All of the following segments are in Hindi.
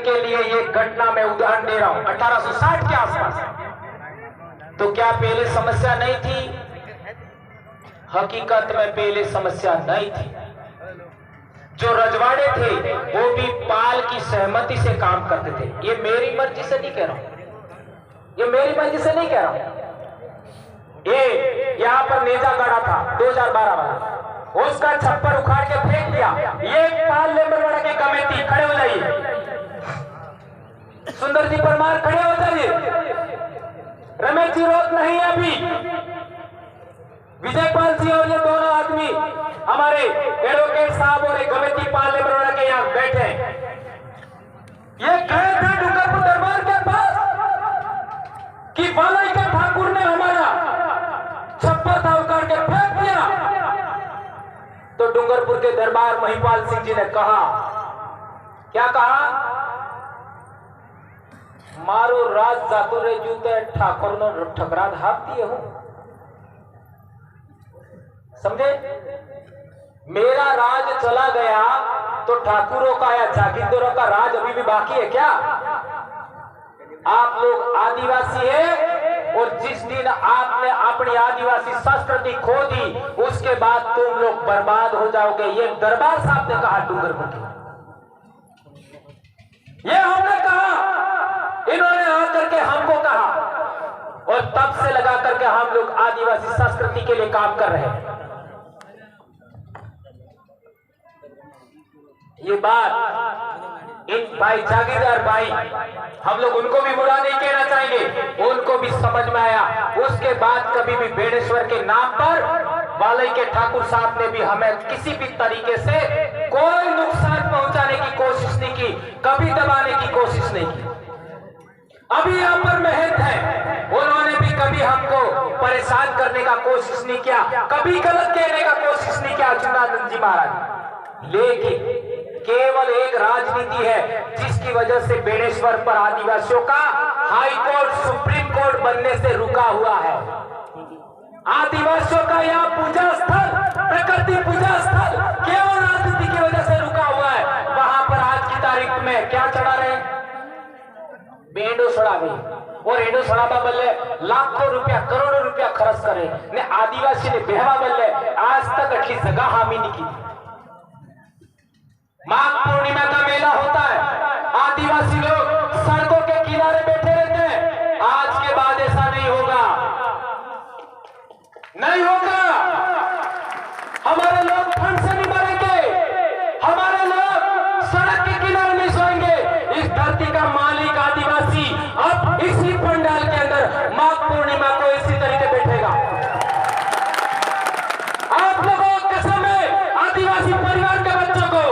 के लिए ये घटना मैं उदाहरण दे रहा हूं 1860 के आसपास। तो क्या पहले समस्या नहीं थी? हकीकत में पहले समस्या नहीं थी। जो रजवाड़े थे वो भी पाल की सहमति से काम करते थे। ये मेरी मर्जी से नहीं कह रहा हूं, ये मेरी मर्जी से नहीं कह रहा हूं। ये यहां पर नेजा गढ़ा था 2012 वाला, उसका छप्पर उखाड़ के फेंक दिया। ये पाल लेम्बरवाड़ा की कमेटी, खड़े हो जाइए। सुंदर जी परमार खड़े हो जाइए। रमेश जी रोक नहीं है अभी। विजयपाल जी और ये दोनों आदमी हमारे एडवोकेट साहब और एक कमेटी पाल लेम्बरवाड़ा के यहां बैठे हैं। ये गए थे डूंगरपुर दरबार के पास कि वालाई के ठाकुर ने हमारा छप्पर था उखाड़ के फेंक दिया। तो डूंगरपुर के दरबार महिपाल सिंह जी ने कहा, क्या कहा? मारो राज जातो रे जूते ठाकुर ने ठकरा धाप दिए हो। समझे? मेरा राज चला गया तो ठाकुरों का या जागीरदारों का राज अभी भी बाकी है क्या? आप लोग आदिवासी है और जिस दिन आपने अपनी आदिवासी संस्कृति खो दी उसके बाद तुम लोग बर्बाद हो जाओगे। ये दरबार साहब ने कहा डूंगरपुर के, ये हमने कहा, इन्होंने आकर के हमको कहा और तब से लगा करके हम लोग आदिवासी संस्कृति के लिए काम कर रहे हैं। ये बात इन भाई जागीरदार भाई, हम लोग उनको भी बुरा नहीं कहना चाहेंगे, उनको भी समझ में आया। उसके बाद कभी भी बेड़ेश्वर के नाम पर वालई के ठाकुर साहब ने भी हमें किसी भी तरीके से कोई नुकसान पहुंचाने की कोशिश नहीं की, कभी दबाने की कोशिश नहीं की। अभी यहाँ पर महंत है, उन्होंने भी कभी हमको परेशान करने का कोशिश नहीं किया, कभी गलत कहने का कोशिश नहीं किया चुनानंद जी महाराज। लेकिन केवल एक राजनीति है जिसकी वजह से बेड़ेश्वर पर आदिवासियों का हाई कोर्ट सुप्रीम कोर्ट बनने से रुका हुआ है। आदिवासियों का यहाँ पूजा स्थल, प्रकृति पूजा स्थल केवल राजनीति की वजह से रुका हुआ है। वहां पर आज की तारीख में क्या चढ़ा रहे? बेंडो सड़ा गई और एडो सड़ाबा बल्ले लाखों रुपया करोड़ों रुपया खर्च करे ने आदिवासी ने बेहवा बल्ले आज तक अटली जगह हामी नहीं की। माघ पूर्णिमा का मेला होता है, आदिवासी लोग सड़कों के किनारे बैठे रहते हैं। आज के बाद ऐसा नहीं होगा, नहीं होगा। हमारे लोग ठंड से नहीं मरेंगे, हमारे लोग सड़क के किनारे नहीं सोएंगे। इस धरती का मालिक आदिवासी अब इसी पंडाल के अंदर माघ पूर्णिमा को इसी तरीके बैठेगा। आप लोगों को कसम है, आदिवासी परिवार के बच्चों को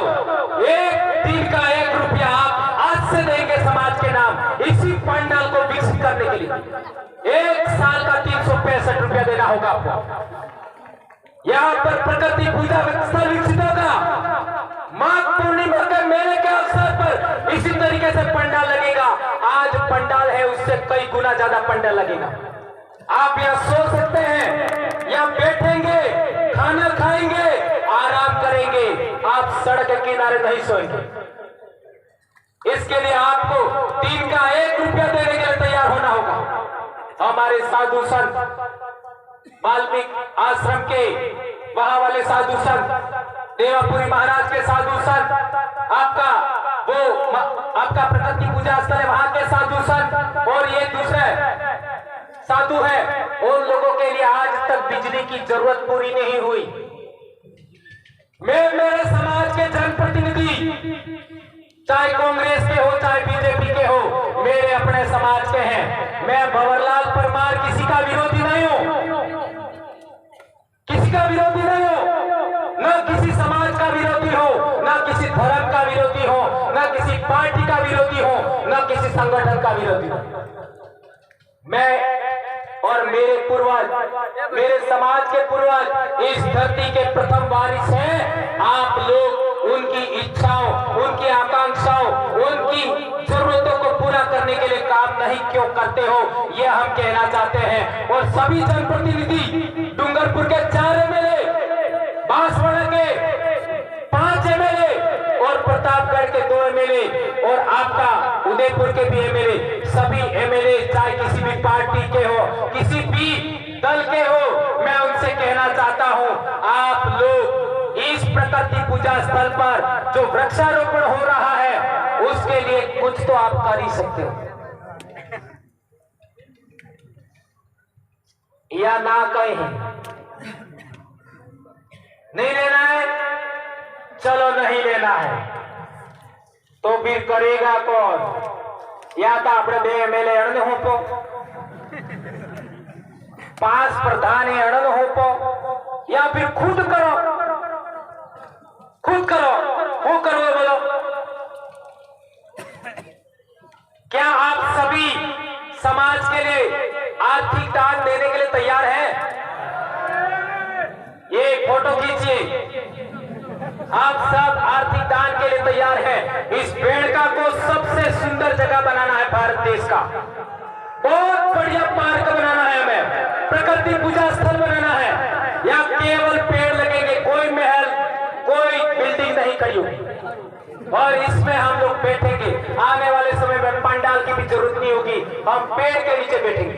एक दिन का 1 रुपया आप आज से देंगे समाज के नाम इसी पंडाल को विकसित करने के लिए। 1 साल का 365 रुपया देना होगा आपको। यहाँ पर प्रकृति पूजा स्थल विकसित होगा। माघ पूर्णिमा के मेले के अवसर पर इसी तरीके से पंडाल लगेगा। आज पंडाल है उससे कई गुना ज्यादा पंडाल लगेगा। आप यहाँ सो सकते हैं, यहाँ बैठेंगे, खाना खाएंगे, आराम करेंगे, आप सड़क के किनारे नहीं सोएंगे। इसके लिए आपको दिन का 1 रुपया देने के लिए तैयार होना होगा। हमारे साधु संत वाल्मीकि आश्रम के वहां वाले साधु संत, देवापुरी महाराज के साधु संत, आपका प्रकृति पूजा स्थल है वहां के साधु संत और ये दूसरे साधु है, उन लोगों के लिए आज तक बिजली की जरूरत पूरी नहीं हुई। मैं मेरे समाज के जनप्रतिनिधि चाहे कांग्रेस के हो चाहे बीजेपी के हो, मेरे अपने समाज के हैं। मैं भंवरलाल परमार किसी का विरोधी नहीं हूं, किसी का विरोधी नहीं हूं, ना किसी समाज का विरोधी हो, ना किसी धर्म का विरोधी हो, ना किसी पार्टी का विरोधी हो, ना किसी संगठन का विरोधी हो। मैं और मेरे पूर्वज, मेरे समाज के पूर्वज इस धरती के प्रथम वारिस हैं। आप लोग उनकी इच्छाओं, उनकी आकांक्षाओं, उनकी जरूरतों को पूरा करने के लिए काम नहीं क्यों करते हो, ये हम कहना चाहते हैं। और सभी जनप्रतिनिधि, डूंगरपुर के 4 एमएलए, बांसवाड़ा के 5 एमएलए और प्रतापगढ़ के 2 एमएलए और आपका उदयपुर के भी एमएलए, सभी एमएलए चाहे किसी भी पार्टी के हो, किसी भी दल के हो, मैं उनसे कहना चाहता हूं, आप लोग इस प्रकृति पूजा स्थल पर जो वृक्षारोपण हो रहा है उसके लिए कुछ तो आप कर ही सकते हो, या ना कहें नहीं लेना है, चलो नहीं लेना है तो फिर करेगा कौन? या तो આપણે બે એમએલએ અણને હોપો, 5 प्रधान अड़न होपो, या फिर खुद करो, खुद करो। वो करो बोलो, क्या आप सभी समाज के लिए आर्थिक दान देने के लिए तैयार हैं? ये फोटो खींचिए, आप सब आर्थिक दान के लिए तैयार हैं। इस बेड़का को सबसे सुंदर जगह बनाना है भारत देश का, बहुत बढ़िया पार्क बनाना है, हमें प्रकृति पूजा स्थल बनाना है। यहाँ केवल पेड़ लगेंगे, कोई महल कोई बिल्डिंग नहीं खड़ी होगी, और इसमें हम लोग बैठेंगे। आने वाले समय में पंडाल की भी जरूरत नहीं होगी, हम पेड़ के नीचे बैठेंगे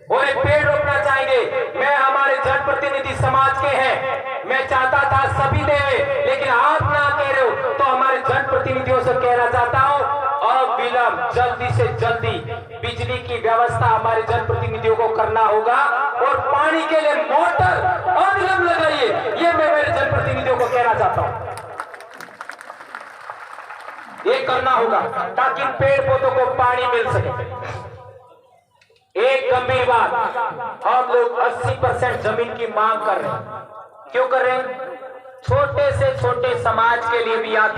और एक पेड़ रोपना चाहेंगे। मैं हमारे जनप्रतिनिधि समाज के हैं, मैं चाहता था सभी देवे, लेकिन आप ना कह रहे हो तो हमारे जनप्रतिनिधियों से कहना चाहता हूं, अविलंब जल्दी से जल्दी बिजली की व्यवस्था हमारे जनप्रतिनिधियों को करना होगा, और पानी के लिए मोटर अविलंब लगाइए, ये मैं मेरे जनप्रतिनिधियों को कहना चाहता हूं। ये करना होगा ताकि पेड़ पौधों को पानी मिल सके। एक गंभीर बात, हम लोग 80% जमीन की मांग कर रहे हैं। क्यों कर रहे हैं? छोटे से छोटे समाज के लिए भी यहाँ